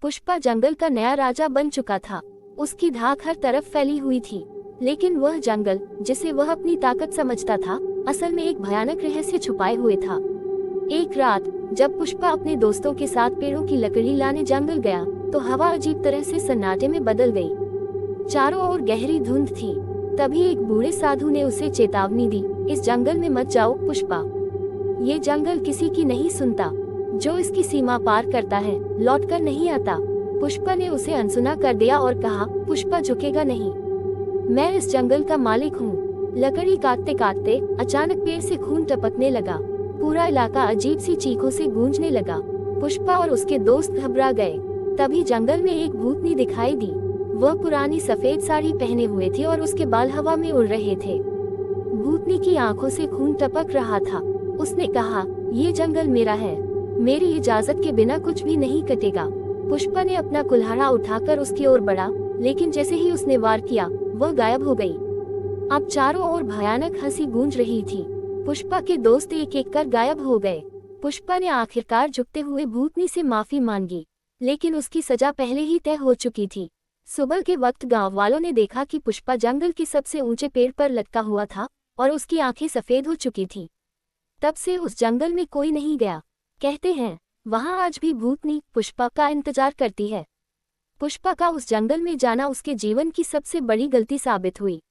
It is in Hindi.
पुष्पा जंगल का नया राजा बन चुका था। उसकी धाक हर तरफ फैली हुई थी, लेकिन वह जंगल, जिसे वह अपनी ताकत समझता था, असल में एक भयानक रहस्य छुपाए हुए था। एक रात जब पुष्पा अपने दोस्तों के साथ पेड़ों की लकड़ी लाने जंगल गया, तो हवा अजीब तरह से सन्नाटे में बदल गई। चारों ओर गहरी धुंध थी। तभी एक बूढ़े साधु ने उसे चेतावनी दी, इस जंगल में मत जाओ पुष्पा। ये जंगल किसी की नहीं सुनता। जो इसकी सीमा पार करता है, लौटकर नहीं आता। पुष्पा ने उसे अनसुना कर दिया और कहा, पुष्पा झुकेगा नहीं। मैं इस जंगल का मालिक हूँ। लकड़ी काटते काटते अचानक पेड़ से खून टपकने लगा। पूरा इलाका अजीब सी चीखों से गूंजने लगा। पुष्पा और उसके दोस्त घबरा गए। तभी जंगल में एक भूतनी दिखाई दी। वह पुरानी सफेद साड़ी पहने हुए थी और उसके बाल हवा में उड़ रहे थे। भूतनी की आंखों से खून टपक रहा था। उसने कहा, ये जंगल मेरा है, मेरी इजाजत के बिना कुछ भी नहीं कटेगा। पुष्पा ने अपना कुल्हाड़ा उठाकर उसकी ओर बढ़ा, लेकिन जैसे ही उसने वार किया, वह गायब हो गई। अब चारों ओर भयानक हंसी गूंज रही थी। पुष्पा के दोस्त एक एक कर गायब हो गए। पुष्पा ने आखिरकार झुकते हुए भूतनी से माफी मांगी, लेकिन उसकी सजा पहले ही तय हो चुकी थी। सुबह के वक्त गांव वालों ने देखा कि पुष्पा जंगल के सबसे ऊंचे पेड़ पर लटका हुआ था और उसकी आंखें सफेद हो चुकी थीं। तब से उस जंगल में कोई नहीं गया। कहते हैं, वहां आज भी भूतनी पुष्पा का इंतजार करती है। पुष्पा का उस जंगल में जाना उसके जीवन की सबसे बड़ी गलती साबित हुई।